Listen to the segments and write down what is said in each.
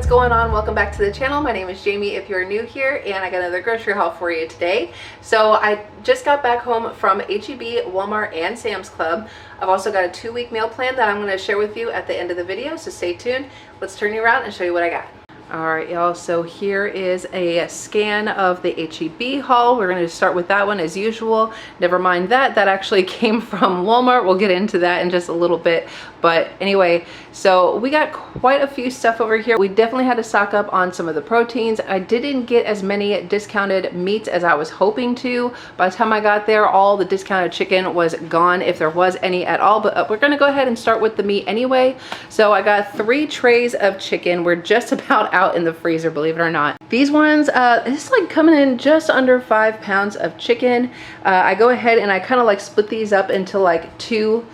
going on? Welcome back to the channel. My name is Jamie if you're new here, and I got another grocery haul for you today. So I just got back home from H-E-B, Walmart, and Sam's Club. I've also got a 2-week meal plan that I'm going to share with you at the end of the video, so stay tuned. Let's turn you around and show you what I got. Alright y'all, so here is a scan of the H-E-B haul. We're going to start with that one as usual. Never mind that actually came from Walmart. We'll get into that in just a little bit. But anyway, so we got quite a few stuff over here. We definitely had to stock up on some of the proteins. I didn't get as many discounted meats as I was hoping to. By the time I got there, all the discounted chicken was gone, if there was any at all. But we're going to go ahead and start with the meat anyway. So I got 3 trays of chicken. We're just about out in the freezer, believe it or not. These ones, it's like coming in just under 5 pounds of chicken. I go ahead and I kind of like split these up into like 2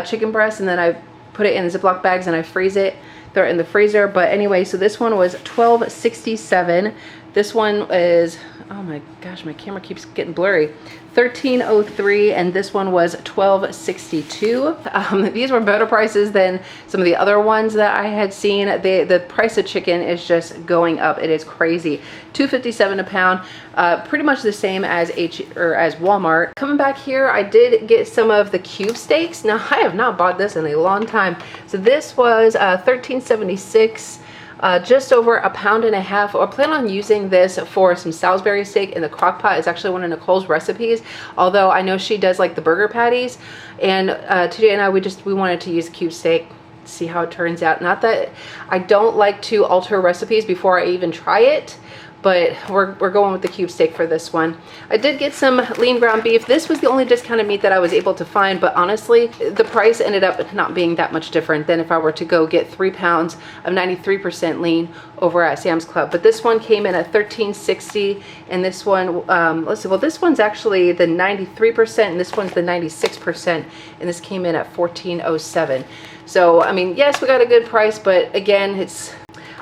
chicken breasts, and then I put it in Ziploc bags and I freeze it. They're in the freezer. But anyway, so this one was $12.67. This one is, oh my gosh, my camera keeps getting blurry, $13.03, and this one was $12.62. These were better prices than some of the other ones that I had seen. The price of chicken is just going up. It is crazy. $2.57 a pound, pretty much the same as as Walmart. Coming back here, I did get some of the cube steaks. Now I have not bought this in a long time. So this was $13.76. Just over a pound and a half. I plan on using this for some Salisbury steak in the crock pot. It's actually one of Nicole's recipes, although I know she does like the burger patties. And TJ and I, we wanted to use cube steak, see how it turns out. Not that I don't like to alter recipes before I even try it, but we're going with the cube steak for this one. I did get some lean ground beef. This was the only discounted meat that I was able to find, but honestly, the price ended up not being that much different than if I were to go get 3 pounds of 93% lean over at Sam's Club. But this one came in at $13.60, and this one, let's see, well, this one's actually the 93%, and this one's the 96%, and this came in at $14.07. So, I mean, yes, we got a good price, but again, it's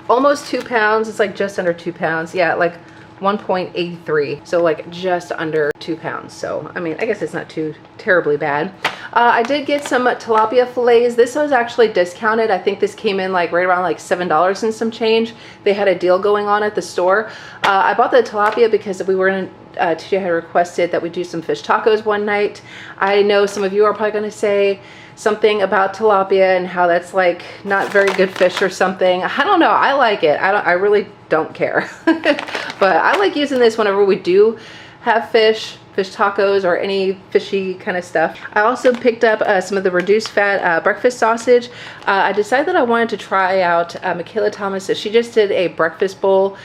almost 2 pounds. It's like just under 2 pounds. Yeah, like 1.83. So like just under 2 pounds. So, I mean, I guess it's not too terribly bad. I did get some tilapia fillets. This was actually discounted. I think this came in like right around like $7 and some change. They had a deal going on at the store. I bought the tilapia because we were in TJ had requested that we do some fish tacos one night. I know some of you are probably going to say something about tilapia and how that's like not very good fish or something. I don't know. I like it. I really don't care. But I like using this whenever we do have fish tacos or any fishy kind of stuff. I also picked up some of the reduced fat breakfast sausage. I decided that I wanted to try out Michaela Thomas. She just did a breakfast bowl.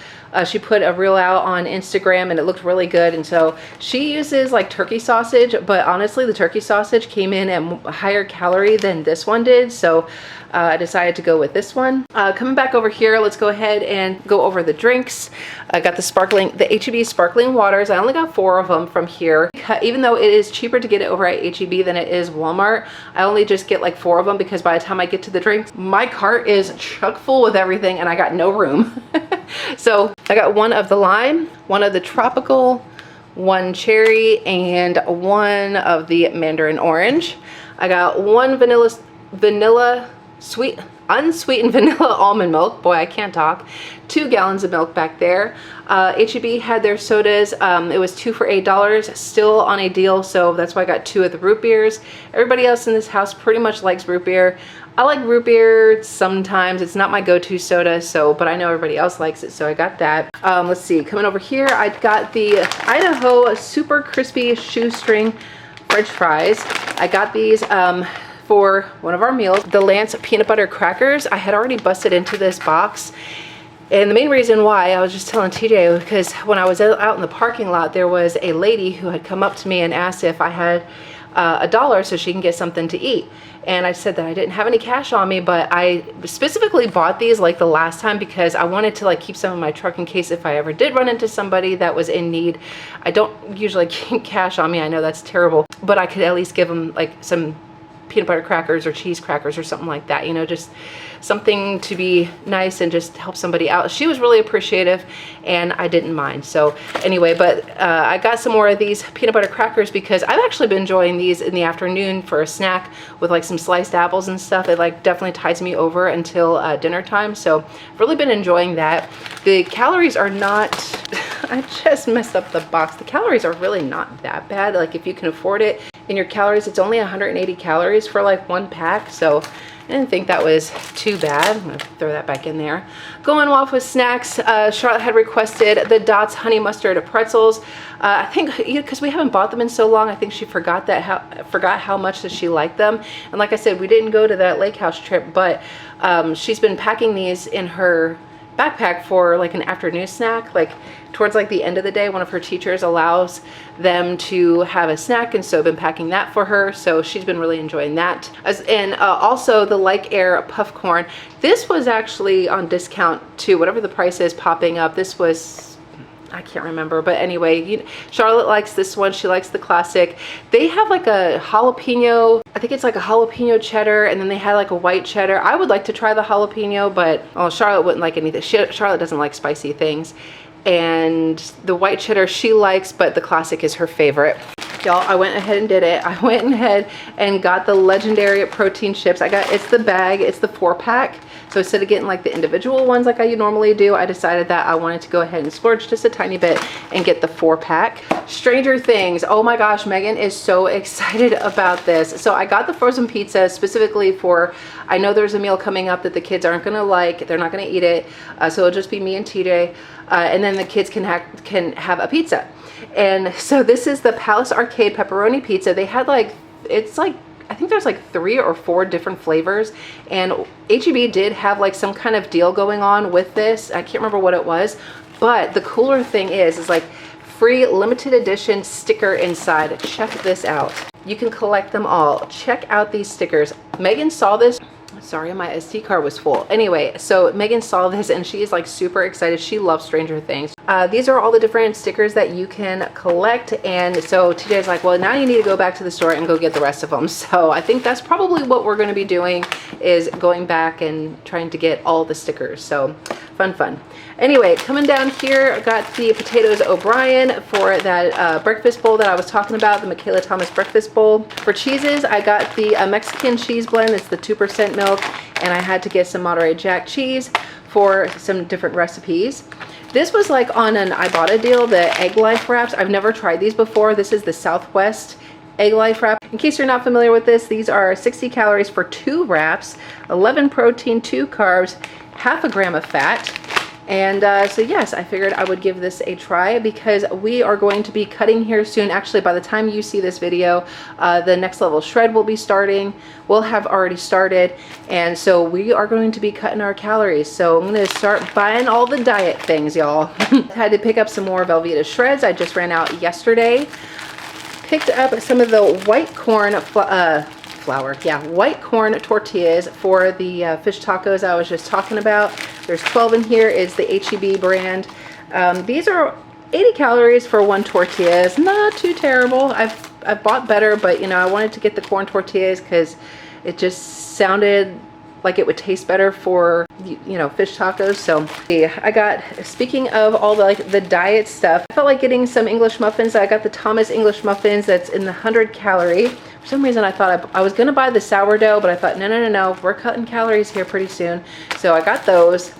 She put a reel out on Instagram and it looked really good, and so she uses like turkey sausage, but honestly the turkey sausage came in at a higher calorie than this one did, so I decided to go with this one. Coming back over here, let's go ahead and go over the drinks. I got the H-E-B sparkling waters. I only got 4 of them from here. Even though it is cheaper to get it over at H-E-B than it is Walmart, I only just get like 4 of them because by the time I get to the drinks, my cart is chock full with everything and I got no room. So I got 1 of the lime, 1 of the tropical, 1 cherry, and 1 of the mandarin orange. I got 1 unsweetened vanilla almond milk. Boy, I can't talk. 2 gallons of milk back there. H-E-B had their sodas. It was 2 for $8, still on a deal, so that's why I got 2 of the root beers. Everybody else in this house pretty much likes root beer. I like root beer sometimes. It's not my go-to soda, but I know everybody else likes it, so I got that. Let's see, coming over here, I got the Idaho Super Crispy Shoestring French fries. I got these for one of our meals. The Lance peanut butter crackers, I had already busted into this box. And the main reason why, I was just telling TJ, because when I was out in the parking lot, there was a lady who had come up to me and asked if I had $1 so she can get something to eat. And I said that I didn't have any cash on me, but I specifically bought these like the last time because I wanted to like keep some in my truck in case if I ever did run into somebody that was in need. I don't usually keep cash on me. I know that's terrible, but I could at least give them like some peanut butter crackers or cheese crackers or something like that, you know, just something to be nice and just help somebody out. She was really appreciative and I didn't mind. So anyway, but I got some more of these peanut butter crackers because I've actually been enjoying these in the afternoon for a snack with like some sliced apples and stuff. It like definitely ties me over until dinner time. So I've really been enjoying that. The calories are not, I just messed up the box. The calories are really not that bad. Like if you can afford it, in your calories, it's only 180 calories for like one pack. So I didn't think that was too bad. I'm gonna throw that back in there. Going off with snacks, Charlotte had requested the Dots honey mustard pretzels. I think because we haven't bought them in so long, I think she forgot how much that she liked them. And like I said, we didn't go to that lake house trip, but she's been packing these in her backpack for like an afternoon snack. Like towards like the end of the day, one of her teachers allows them to have a snack, and so I've been packing that for her. So she's been really enjoying that. And also the Like Air puff corn. This was actually on discount too, whatever the price is popping up. This was, I can't remember, but anyway, Charlotte likes this one. She likes the classic. They have like a jalapeno, I think it's like a jalapeno cheddar, and then they had like a white cheddar. I would like to try the jalapeno, but Charlotte wouldn't like anything. Charlotte doesn't like spicy things. And the white cheddar she likes, but the classic is her favorite. Y'all, I went ahead and did it. I went ahead and got the legendary protein chips. It's the bag, it's the 4-pack. So instead of getting like the individual ones like I normally do, I decided that I wanted to go ahead and splurge just a tiny bit and get the 4-pack. Stranger Things. Oh my gosh, Megan is so excited about this. So I got the frozen pizza specifically for, I know there's a meal coming up that the kids aren't gonna like. They're not gonna eat it. So it'll just be me and TJ. And then the kids can have a pizza. And so this is the Palace Arcade pepperoni pizza. They had like, it's like, I think there's like 3 or 4 different flavors, and H-E-B did have like some kind of deal going on with this. I can't remember what it was, but the cooler thing is like free limited edition sticker inside. Check this out. You can collect them all. Check out these stickers. Megan saw this. Sorry, my SD card was full. Anyway, so Megan saw this and she is like super excited. She loves Stranger Things. These are all the different stickers that you can collect. And so TJ's like, well, now you need to go back to the store and go get the rest of them. So I think that's probably what we're going to be doing, is going back and trying to get all the stickers. So fun. Anyway, coming down here, I got the Potatoes O'Brien for that breakfast bowl that I was talking about, the Michaela Thomas breakfast bowl. For cheeses, I got the Mexican cheese blend. It's the 2% milk, and I had to get some Monterey Jack cheese for some different recipes. This was like on an Ibotta deal, the Egg Life wraps. I've never tried these before. This is the Southwest Egg Life wrap. In case you're not familiar with this, these are 60 calories for 2 wraps, 11 protein, 2 carbs, half a gram of fat. And so yes, I figured I would give this a try because we are going to be cutting here soon. Actually, by the time you see this video, the Next Level Shred will be starting. We'll have already started. And so we are going to be cutting our calories. So I'm going to start buying all the diet things, y'all. Had to pick up some more Velveeta shreds. I just ran out yesterday. Picked up some of the white corn white corn tortillas for the fish tacos I was just talking about. There's 12 in here. Is the H-E-B brand. These are 80 calories for 1 tortilla. It's not too terrible. I've bought better, but you know, I wanted to get the corn tortillas because it just sounded like it would taste better for, you know, fish tacos. So I got, speaking of all the like the diet stuff, I felt like getting some English muffins. I got the Thomas English muffins that's in the 100 calorie. For some reason I thought I was gonna buy the sourdough, but I thought no, we're cutting calories here pretty soon. So I got those,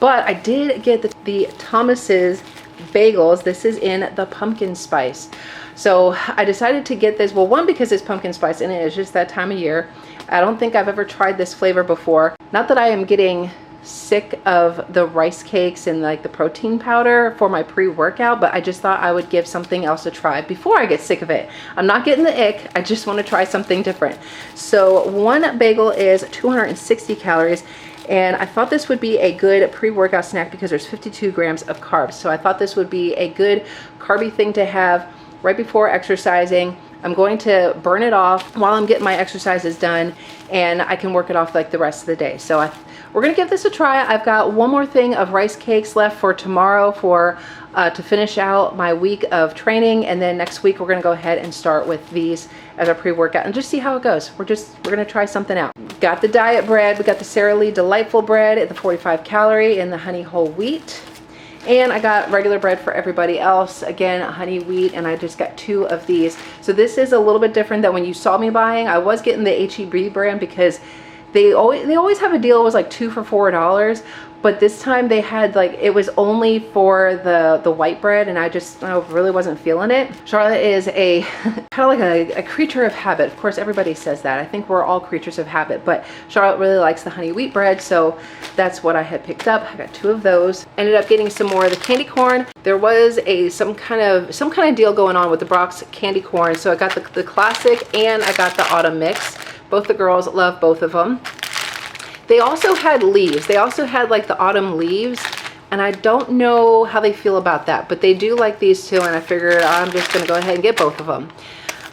but I did get the Thomas's bagels. This is in the pumpkin spice. So I decided to get this, well, one, because it's pumpkin spice and it is just that time of year. I don't think I've ever tried this flavor before. Not that I am getting sick of the rice cakes and like the protein powder for my pre-workout, but I just thought I would give something else a try before I get sick of it. I'm not getting the ick, I just want to try something different. So one bagel is 260 calories, and I thought this would be a good pre-workout snack because there's 52 grams of carbs. So I thought this would be a good carby thing to have right before exercising. I'm going to burn it off while I'm getting my exercises done, and I can work it off like the rest of the day. So we're gonna give this a try. I've got one more thing of rice cakes left for tomorrow to finish out my week of training, and then next week we're gonna go ahead and start with these as our pre-workout and just see how it goes. We're gonna try something out. Got the diet bread. We got the Sara Lee Delightful bread at the 45 calorie and the honey whole wheat. And I got regular bread for everybody else. Again, honey wheat, and I just got 2 of these. So this is a little bit different than when you saw me buying. I was getting the HEB brand because they always have a deal. It was like 2 for $4. But this time they had like, it was only for the white bread, and I really wasn't feeling it. Charlotte is a kind of like a creature of habit. Of course, everybody says that. I think we're all creatures of habit, but Charlotte really likes the honey wheat bread, so that's what I had picked up. I got 2 of those. Ended up getting some more of the candy corn. There was some kind of deal going on with the Brock's candy corn, so I got the classic and I got the autumn mix. Both the girls love both of them. They also had leaves. They also had like the autumn leaves, and I don't know how they feel about that, but they do like these too, and I figured I'm just gonna go ahead and get both of them.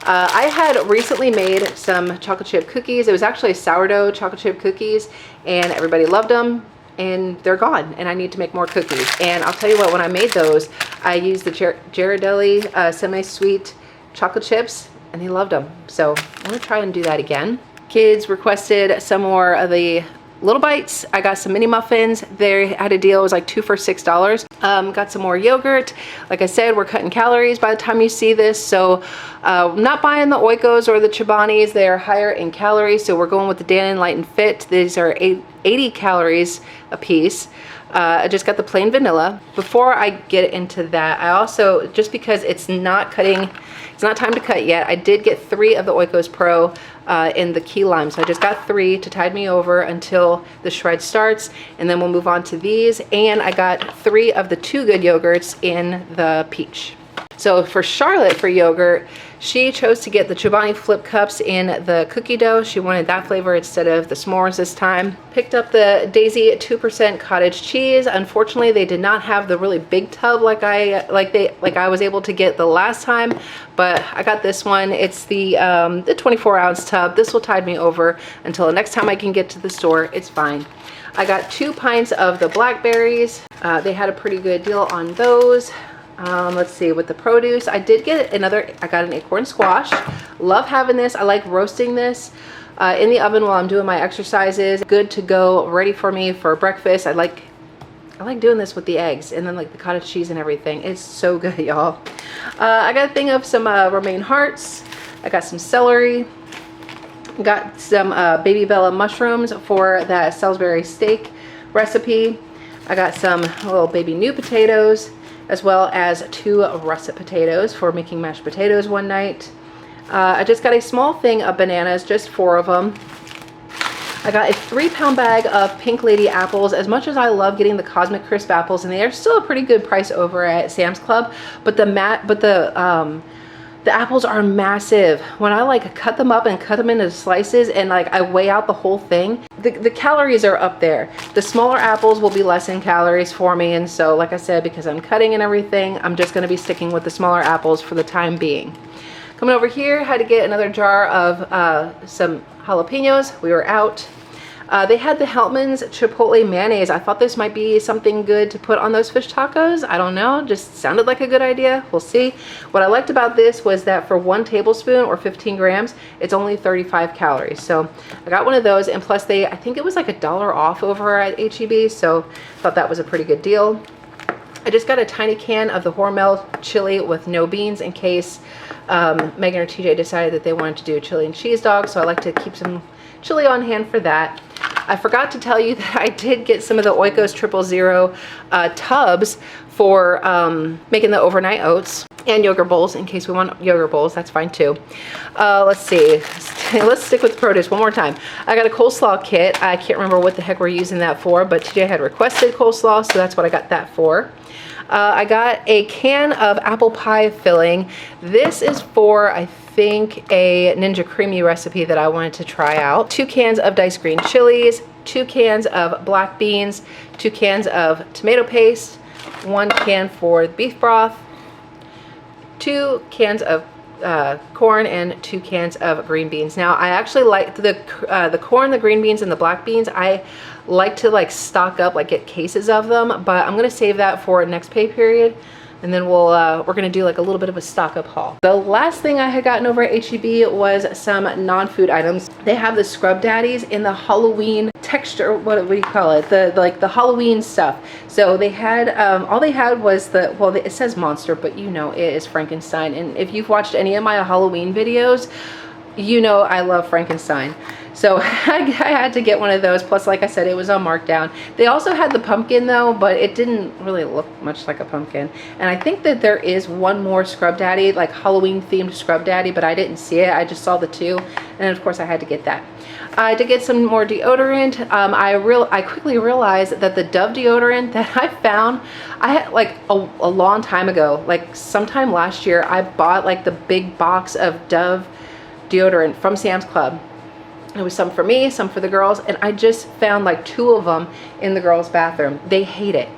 I had recently made some chocolate chip cookies. It was actually sourdough chocolate chip cookies, and everybody loved them, and they're gone, and I need to make more cookies. And I'll tell you what, when I made those, I used the Ghirardelli semi-sweet chocolate chips, and they loved them. So I'm gonna try and do that again. Kids requested some more of the Little Bites. I got some mini muffins. They had a deal. It was like 2 for $6. Got some more yogurt. Like I said, we're cutting calories by the time you see this. So not buying the Oikos or the Chobanis. They are higher in calories. So we're going with the Dannon Light and Fit. These are 80 calories a piece. I just got the plain vanilla. Before I get into that, I also, just because it's not time to cut yet, I did get 3 of the Oikos Pro in the key lime. So I just got 3 to tide me over until the shred starts, and then we'll move on to these. And I got 3 of the Too Good yogurts in the peach. So for Charlotte, for yogurt, she chose to get the Chobani Flip Cups in the cookie dough. She wanted that flavor instead of the s'mores this time. Picked up the Daisy 2% cottage cheese. Unfortunately, they did not have the really big tub like I was able to get the last time, but I got this one. It's the 24-ounce tub. This will tide me over until the next time I can get to the store. It's fine. I got 2 pints of the blackberries. They had a pretty good deal on those. Let's see, with the produce, I got an acorn squash. Love having this. I like roasting this in the oven while I'm doing my exercises. Good to go, ready for me for breakfast. I like doing this with the eggs and then like the cottage cheese and everything. It's so good, y'all. I got a thing of some romaine hearts. I got some celery. Got some baby Bella mushrooms for that Salisbury steak recipe. I got some little baby new potatoes, as well as 2 russet potatoes for making mashed potatoes one night. I just got a small thing of bananas, just 4 of them. I got a 3-pound bag of Pink Lady apples. As much as I love getting the Cosmic Crisp apples, and they are still a pretty good price over at Sam's Club, but the apples are massive. When I like cut them up and cut them into slices and like I weigh out the whole thing, the calories are up there. The smaller apples will be less in calories for me, and so like I said, because I'm cutting and everything, I'm just going to be sticking with the smaller apples for the time being. Coming over here, had to get another jar of some jalapenos. We were out. They had the Heltman's Chipotle mayonnaise. I thought this might be something good to put on those fish tacos. I don't know, just sounded like a good idea. We'll see. What I liked about this was that for 1 tablespoon or 15 grams, it's only 35 calories. So I got one of those, and plus I think it was like $1 off over at HEB, so I thought that was a pretty good deal. I just got a tiny can of the Hormel chili with no beans in case Megan or TJ decided that they wanted to do a chili and cheese dog, so I like to keep some chili on hand for that. I forgot to tell you that I did get some of the Oikos 000 tubs for making the overnight oats, and yogurt bowls in case we want yogurt bowls. That's fine too. Let's see. Let's stick with produce one more time. I got a coleslaw kit. I can't remember what the heck we're using that for, but TJ had requested coleslaw, so that's what I got that for. I got a can of apple pie filling. This is for, I think, a Ninja Creamy recipe that I wanted to try out. 2 cans of diced green chilies, 2 cans of black beans, 2 cans of tomato paste, 1 can for the beef broth, 2 cans of corn and 2 cans of green beans. Now I actually like the corn, the green beans, and the black beans. I like to like stock up, like get cases of them, but I'm gonna save that for next pay period. And then we're gonna do like a little bit of a stock up haul. The last thing I had gotten over at HEB was some non-food items. They have the Scrub Daddies in the Halloween texture, what do you call it? The Halloween stuff. So they had, all they had was it says monster, but you know it is Frankenstein. And if you've watched any of my Halloween videos, you know I love Frankenstein. So I had to get one of those. Plus, like I said, it was on markdown. They also had the pumpkin though, but it didn't really look much like a pumpkin. And I think that there is one more Scrub Daddy, like Halloween themed Scrub Daddy, but I didn't see it. I just saw the 2. And of course I had to get that. I did get some more deodorant. I quickly realized that the Dove deodorant that I found, I had like a long time ago, like sometime last year, I bought like the big box of Dove deodorant from Sam's Club. It was some for me, some for the girls, and I just found like 2 of them in the girls' bathroom. They hate it.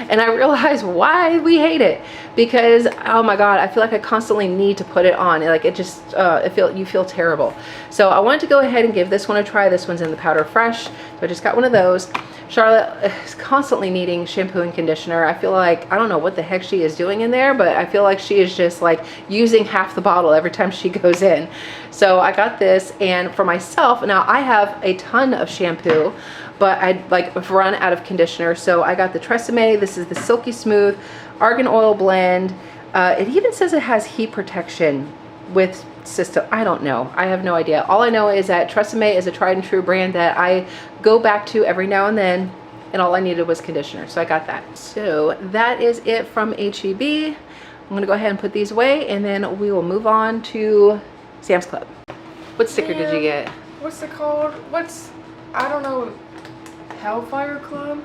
And I realized why we hate it, because oh my god, I feel like I constantly need to put it on. Like it just you feel terrible. So I wanted to go ahead and give this one a try. This one's in the Powder Fresh, so I just got one of those. Charlotte is constantly needing shampoo and conditioner. I feel like I don't know what the heck she is doing in there, but I feel like she is just like using half the bottle every time she goes in. So I got this, and for myself, now I have a ton of shampoo, but I like run out of conditioner. So I got the Tresemme. This is the Silky Smooth Argan Oil Blend. It even says it has heat protection with system. I don't know. I have no idea. All I know is that Tresemme is a tried and true brand that I go back to every now and then, and all I needed was conditioner. So I got that. So that is it from HEB. I'm going to go ahead and put these away, and then we will move on to Sam's Club. What sticker did you get? What's it called? I don't know. Hellfire Club?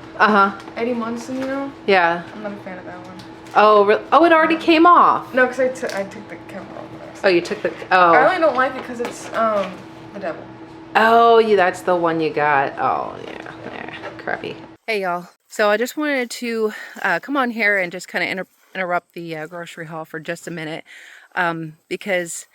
Eddie Munson, you know? Yeah. I'm not a fan of that one. Oh, really? Oh, it already came off. No, because I took the camera off. Oh, you took the... Oh. I really don't like it because it's the devil. Oh, yeah, that's the one you got. Oh, yeah. Crappy. Hey, y'all. So I just wanted to come on here and just kind of interrupt the grocery haul for just a minute. Because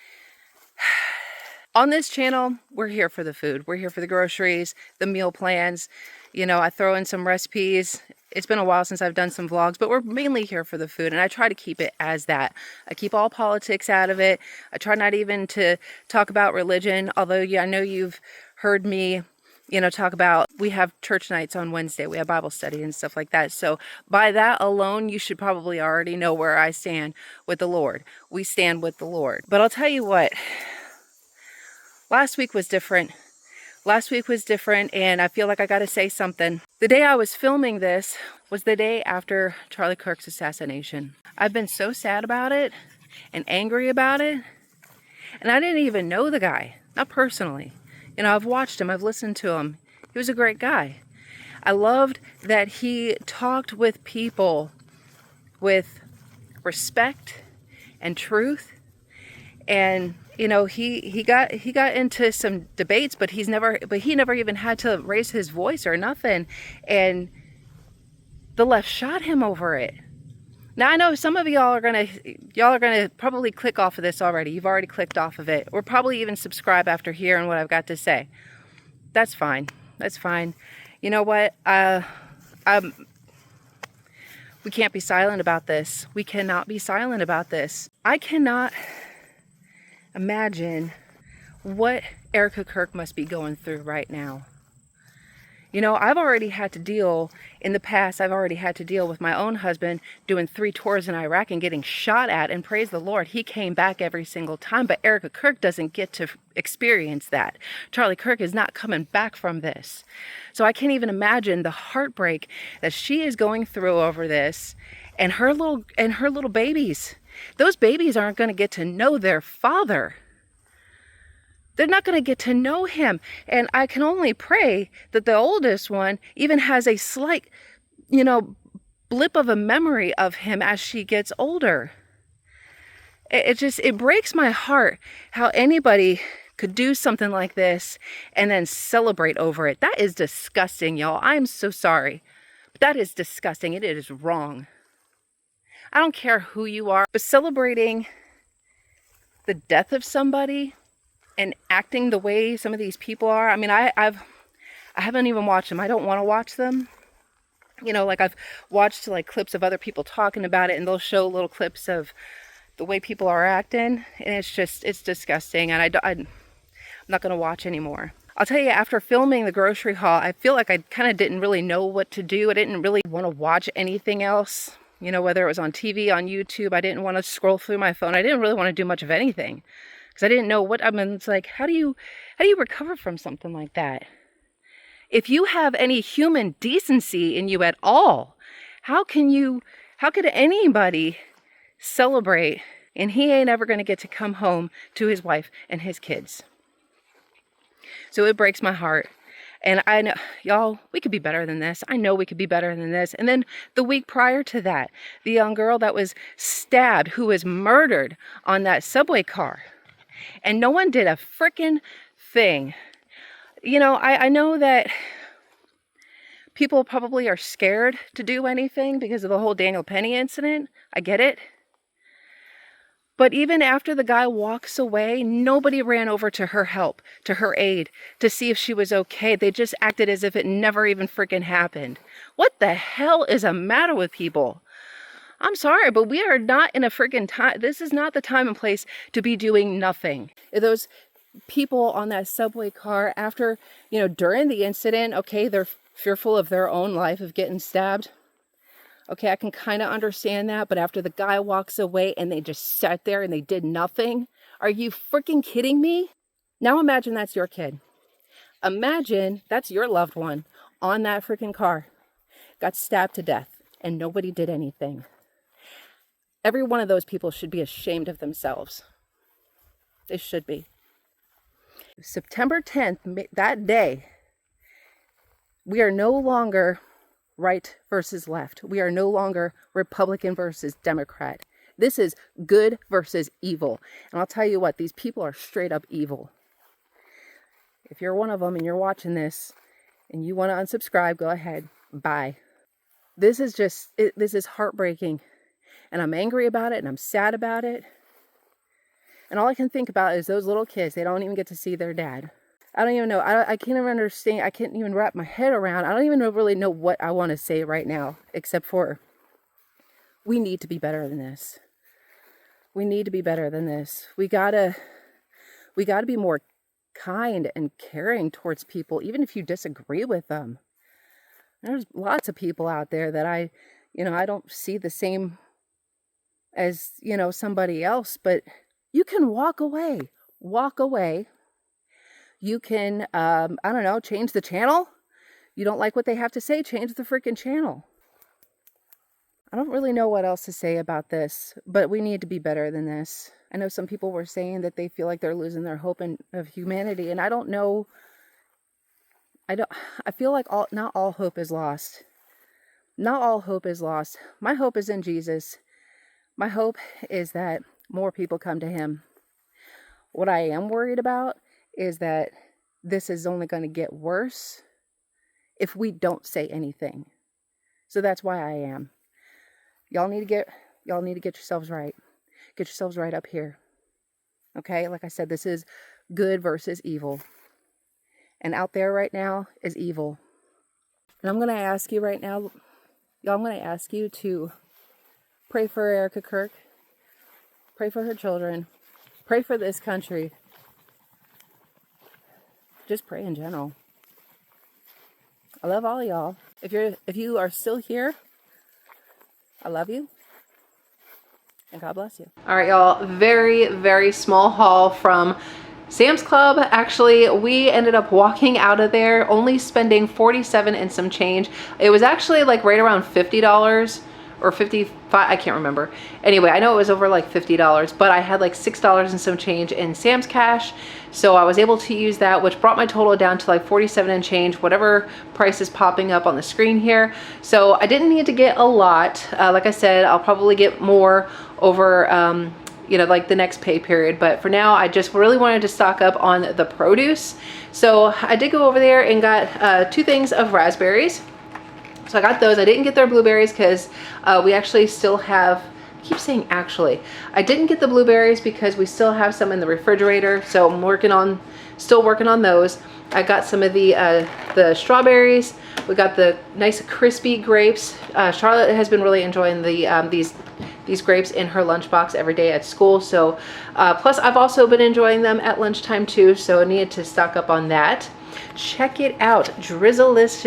on this channel, we're here for the food. We're here for the groceries, the meal plans. You know, I throw in some recipes. It's been a while since I've done some vlogs, but we're mainly here for the food, and I try to keep it as that. I keep all politics out of it. I try not even to talk about religion, although yeah, I know you've heard me, you know, talk about, we have church nights on Wednesday, we have Bible study and stuff like that. So by that alone, you should probably already know where I stand with the Lord. We stand with the Lord. But I'll tell you what, last week was different. Last week was different, and I feel like I got to say something. The day I was filming this was the day after Charlie Kirk's assassination. I've been so sad about it and angry about it, and I didn't even know the guy, not personally. You know, I've watched him, I've listened to him. He was a great guy. I loved that he talked with people with respect and truth, and you know, he got into some debates, but he never even had to raise his voice or nothing, and the left shot him over it. Now I know some of y'all are gonna probably click off of this already. You've already clicked off of it, or probably even subscribe after hearing what I've got to say. That's fine. That's fine. You know what? We can't be silent about this. We cannot be silent about this. I cannot imagine what Erica Kirk must be going through right now. You know, I've already had to deal, in the past, I've already had to deal with my own husband doing 3 tours in Iraq and getting shot at, and praise the Lord, he came back every single time, but Erica Kirk doesn't get to experience that. Charlie Kirk is not coming back from this. So I can't even imagine the heartbreak that she is going through over this, and her little babies. Those babies aren't going to get to know their father. They're not going to get to know him. And I can only pray that the oldest one even has a slight, you know, blip of a memory of him as she gets older. It breaks my heart how anybody could do something like this and then celebrate over it. That is disgusting, y'all. I'm so sorry. But that is disgusting. It is wrong. I don't care who you are, but celebrating the death of somebody and acting the way some of these people are. I mean, I haven't even watched them. I don't want to watch them. You know, like I've watched like clips of other people talking about it, and they'll show little clips of the way people are acting, and it's disgusting, and I'm not going to watch anymore. I'll tell you, after filming the grocery haul, I feel like I kind of didn't really know what to do. I didn't really want to watch anything else, you know, whether it was on TV, on YouTube. I didn't want to scroll through my phone. I didn't really want to do much of anything because I didn't know what, I mean, it's like, how do you recover from something like that? If you have any human decency in you at all, how could anybody celebrate and he ain't ever going to get to come home to his wife and his kids? So it breaks my heart. And I know, y'all, we could be better than this. I know we could be better than this. And then the week prior to that, the young girl that was stabbed, who was murdered on that subway car. And no one did a freaking thing. You know, I know that people probably are scared to do anything because of the whole Daniel Penny incident. I get it. But even after the guy walks away, nobody ran over to her help, to her aid, to see if she was okay. They just acted as if it never even freaking happened. What the hell is the matter with people? I'm sorry, but we are not in a freaking time. This is not the time and place to be doing nothing. Those people on that subway car after, you know, during the incident, okay, they're fearful of their own life, of getting stabbed. Okay, I can kind of understand that, but after the guy walks away and they just sat there and they did nothing, are you freaking kidding me? Now imagine that's your kid. Imagine that's your loved one on that freaking car, got stabbed to death, and nobody did anything. Every one of those people should be ashamed of themselves. They should be. September 10th, that day, we are no longer right versus left. We are no longer Republican versus Democrat. This is good versus evil. And I'll tell you what, these people are straight up evil. If you're one of them and you're watching this and you want to unsubscribe, go ahead. Bye. This is heartbreaking. And I'm angry about it and I'm sad about it. And all I can think about is those little kids. They don't even get to see their dad. I don't even know. I can't even understand. I can't even wrap my head around. I don't even really know what I want to say right now, except for we need to be better than this. We need to be better than this. We gotta be more kind and caring towards people, even if you disagree with them. There's lots of people out there that I don't see the same as, somebody else, but you can walk away. You can, change the channel. You don't like what they have to say, change the freaking channel. I don't really know what else to say about this, but we need to be better than this. I know some people were saying that they feel like they're losing their hope of humanity, and I don't know. I feel like not all hope is lost. Not all hope is lost. My hope is in Jesus. My hope is that more people come to him. What I am worried about is that this is only going to get worse if we don't say anything. So that's why I am. Y'all need to get yourselves right. Get yourselves right up here. Okay? Like I said, this is good versus evil. And out there right now is evil. And I'm going to ask you right now, y'all, I'm going to ask you to pray for Erica Kirk. Pray for her children. Pray for this country. Just pray in general. I love all y'all. If you are still here, I love you. And God bless you. All right, y'all. Very, very small haul from Sam's Club. Actually, we ended up walking out of there only spending $47 and some change. It was actually like right around $50 or $55, I can't remember. Anyway, I know it was over like $50, but I had like $6 and some change in Sam's Cash. So I was able to use that, which brought my total down to like $47 and change, whatever price is popping up on the screen here. So I didn't need to get a lot. Like I said, I'll probably get more over, like the next pay period. But for now, I just really wanted to stock up on the produce. So I did go over there and got 2 things of raspberries. So I got those. I didn't get their blueberries because we actually still have I keep saying actually. I didn't get the blueberries because we still have some in the refrigerator, so I'm still working on those. I got some of the strawberries. We got the nice crispy grapes. Charlotte has been really enjoying these grapes in her lunchbox every day at school. So plus I've also been enjoying them at lunchtime too, so I needed to stock up on that. Check it out, Drizzlicious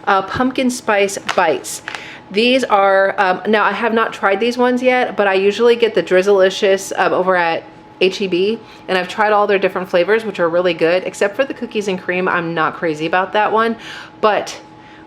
pumpkin spice bites. These are now I have not tried these ones yet, but I usually get the Drizzlicious over at HEB, and I've tried all their different flavors, which are really good, except for the cookies and cream. I'm not crazy about that one, but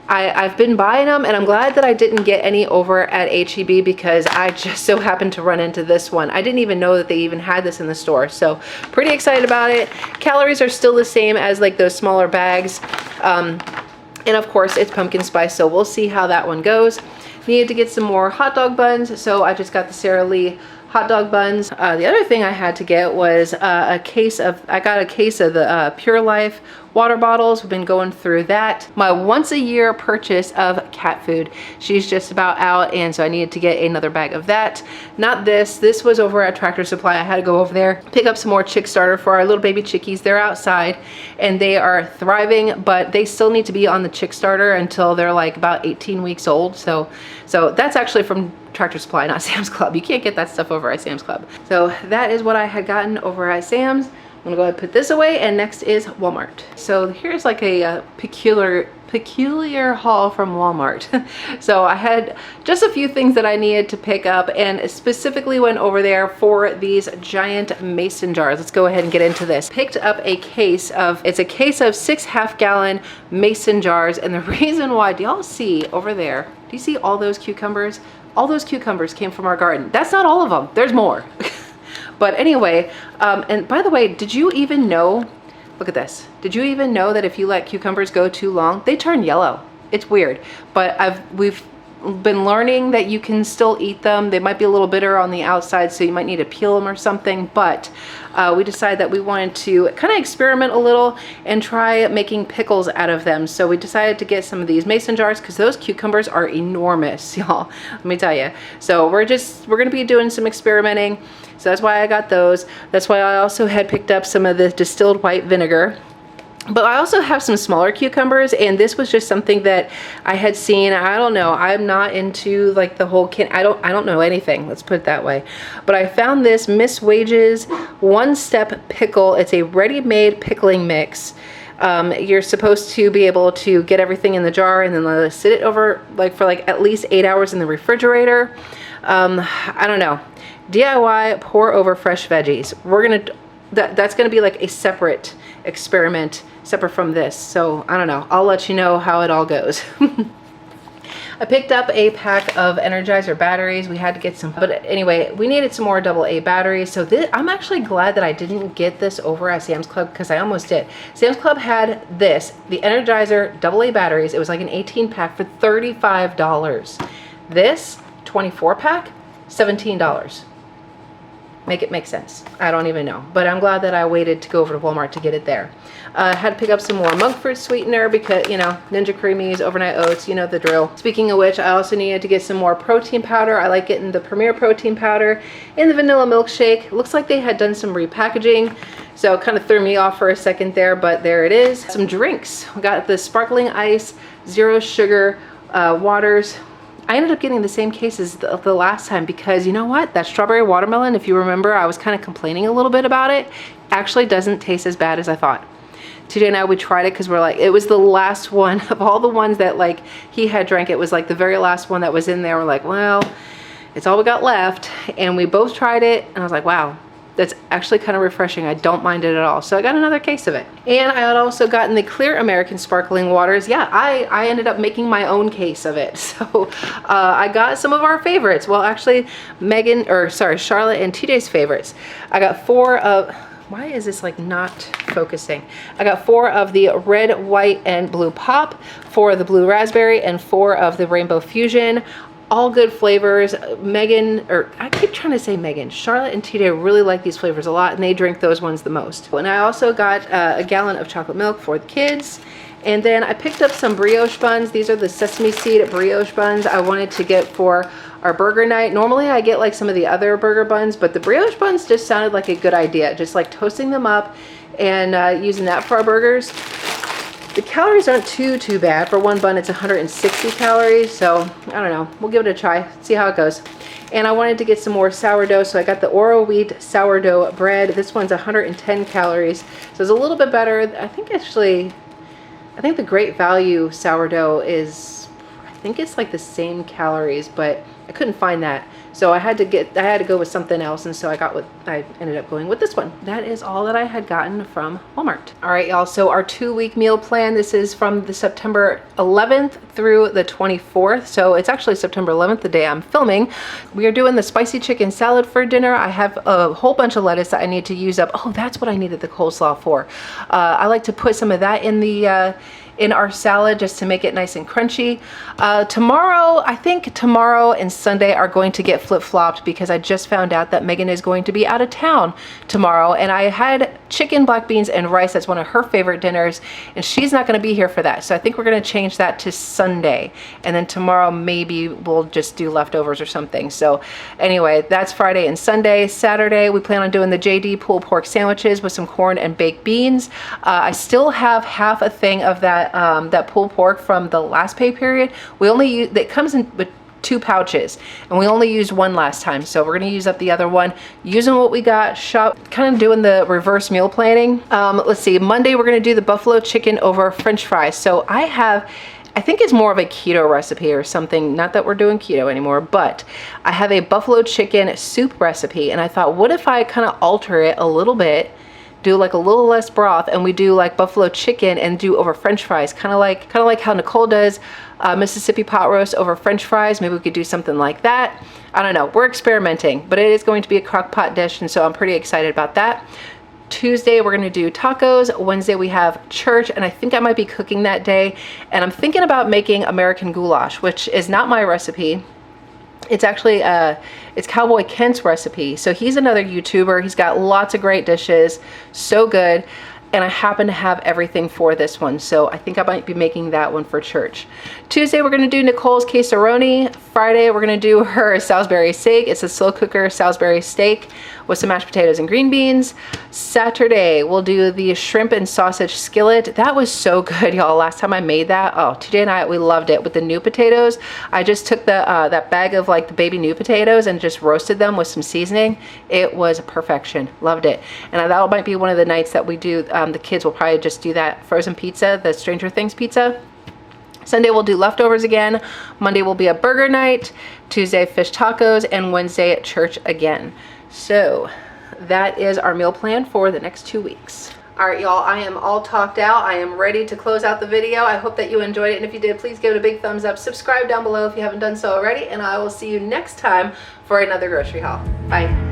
I've been buying them, and I'm glad that I didn't get any over at HEB because I just so happened to run into this one. I didn't even know that they even had this in the store, so pretty excited about it. Calories are still the same as like those smaller bags, and of course it's pumpkin spice, so we'll see how that one goes. Needed to get some more hot dog buns, so I just got the Sara Lee hot dog buns. The other thing I had to get was I got a case of the Pure Life water bottles. We've been going through that. My once a year purchase of cat food. She's just about out, and so I needed to get another bag of that. Not this. This was over at Tractor Supply. I had to go over there, pick up some more chick starter for our little baby chickies. They're outside and they are thriving, but they still need to be on the chick starter until they're like about 18 weeks old. So that's actually from Tractor Supply, not Sam's Club. You can't get that stuff over at Sam's Club. So that is what I had gotten over at Sam's. I'm gonna go ahead and put this away, and next is Walmart. So here's like a peculiar haul from Walmart. So I had just a few things that I needed to pick up, and specifically went over there for these giant mason jars. Let's go ahead and get into this. Picked up a case of, it's a case of 6 half-gallon mason jars, and the reason why, do y'all see over there, do you see all those cucumbers? All those cucumbers came from our garden. That's not all of them, there's more. But anyway, and by the way, did you even know, look at this. Did you even know that if you let cucumbers go too long, they turn yellow? It's weird, but we've been learning that you can still eat them. They might be a little bitter on the outside, so you might need to peel them or something, but we decided that we wanted to kind of experiment a little and try making pickles out of them. So we decided to get some of these mason jars because those cucumbers are enormous, y'all. Let me tell you. So we're gonna be doing some experimenting. So that's why I got those. That's why I also had picked up some of the distilled white vinegar. But I also have some smaller cucumbers, and this was just something that I had seen. I don't know, I'm not into like the whole I don't know anything, let's put it that way. But I found this Miss Wages one-step pickle. It's a ready-made pickling mix. You're supposed to be able to get everything in the jar and then let it sit over for at least 8 hours in the refrigerator. I don't know. DIY pour over fresh veggies. That's gonna be like a separate experiment, separate from this. So I don't know, I'll let you know how it all goes. I picked up a pack of Energizer batteries. We had to get some, but anyway, we needed some more AA batteries. So I'm actually glad that I didn't get this over at Sam's Club because I almost did. Sam's Club had this, the Energizer AA batteries. It was like an 18 pack for $35. This 24 pack, $17. Make it make sense. I don't even know, but I'm glad that I waited to go over to Walmart to get it there. Had to pick up some more monk fruit sweetener because, you know, Ninja Creamies, overnight oats, you know the drill. Speaking of which, I also needed to get some more protein powder. I like getting the Premier protein powder in the vanilla milkshake. Looks like they had done some repackaging, so it kind of threw me off for a second there, but there it is. Some drinks. We got the sparkling ice, zero sugar waters. I ended up getting the same case as the last time because you know what? That strawberry watermelon, if you remember, I was kind of complaining a little bit about it, actually doesn't taste as bad as I thought. TJ and I, we tried it because we're like, it was the last one of all the ones that like he had drank. It was like the very last one that was in there. We're like, well, it's all we got left. And we both tried it and I was like, wow, that's actually kind of refreshing. I don't mind it at all. So I got another case of it. And I had also gotten the clear American sparkling waters. Yeah, I ended up making my own case of it. So I got some of our favorites. Well, actually Charlotte and TJ's favorites. I got 4 of, why is this like not focusing? I got 4 of the red, white, and blue pop, 4 of the blue raspberry, and 4 of the rainbow fusion. All good flavors. I keep trying to say Megan. Charlotte and TJ really like these flavors a lot, and they drink those ones the most. And I also got a gallon of chocolate milk for the kids. And then I picked up some brioche buns. These are the sesame seed brioche buns I wanted to get for our burger night. Normally I get like some of the other burger buns, but the brioche buns just sounded like a good idea. Just like toasting them up and using that for our burgers. The calories aren't too bad. For one bun, it's 160 calories. So I don't know, we'll give it a try, see how it goes. And I wanted to get some more sourdough, so I got the Oro wheat sourdough bread. This one's 110 calories, so it's a little bit better. I think the Great Value sourdough is, I think it's like the same calories, but I couldn't find that. So I had to go with something else, and so I ended up going with this one. That is all that I had gotten from Walmart. All right, y'all, so our 2-week meal plan, this is from the September 11th through the 24th. So it's actually September 11th, the day I'm filming. We are doing the spicy chicken salad for dinner. I have a whole bunch of lettuce that I need to use up. Oh, that's what I needed the coleslaw for. I like to put some of that in our salad just to make it nice and crunchy. Tomorrow, I think tomorrow and Sunday are going to get flip-flopped because I just found out that Megan is going to be out of town tomorrow, and I had chicken, black beans, and rice. That's one of her favorite dinners, and she's not going to be here for that. So I think we're going to change that to Sunday, and then tomorrow maybe we'll just do leftovers or something. So anyway, that's Friday and Sunday. Saturday, we plan on doing the JD pulled pork sandwiches with some corn and baked beans. I still have half a thing of that pulled pork from the last pay period. We only use, it comes in with 2 pouches, and we only used one last time, so we're going to use up the other one using what we got. Kind of doing the reverse meal planning. Let's see, Monday we're going to do the buffalo chicken over French fries. So I think it's more of a keto recipe or something. Not that we're doing keto anymore, but I have a buffalo chicken soup recipe, and I thought, what if I kind of alter it a little bit, do like a little less broth, and we do like buffalo chicken and do over French fries, kind of like how Nicole does Mississippi pot roast over French fries. Maybe we could do something like that. I don't know, we're experimenting, but it is going to be a crock pot dish, and so I'm pretty excited about that. Tuesday we're going to do tacos. Wednesday we have church, and I think I might be cooking that day, and I'm thinking about making American goulash, which is not my recipe. It's actually it's Cowboy Kent's recipe. So he's another YouTuber. He's got lots of great dishes, so good. And I happen to have everything for this one, so I think I might be making that one for church. Tuesday we're gonna do Nicole's Quesoroni. Friday we're gonna do her Salisbury steak. It's a slow cooker Salisbury steak with some mashed potatoes and green beans. Saturday we'll do the shrimp and sausage skillet. That was so good, y'all. Last time I made that, oh, TJ and I, we loved it. With the new potatoes, I just took that bag of like the baby new potatoes and just roasted them with some seasoning. It was perfection. Loved it. And that might be one of the nights that we do. The kids will probably just do that frozen pizza, the Stranger Things pizza. Sunday we'll do leftovers again. Monday will be a burger night. Tuesday fish tacos, and Wednesday at church again. So that is our meal plan for the next 2 weeks. All right, y'all, I am all talked out. I am ready to close out the video. I hope that you enjoyed it, and if you did, please give it a big thumbs up. Subscribe down below if you haven't done so already, and I will see you next time for another grocery haul. Bye.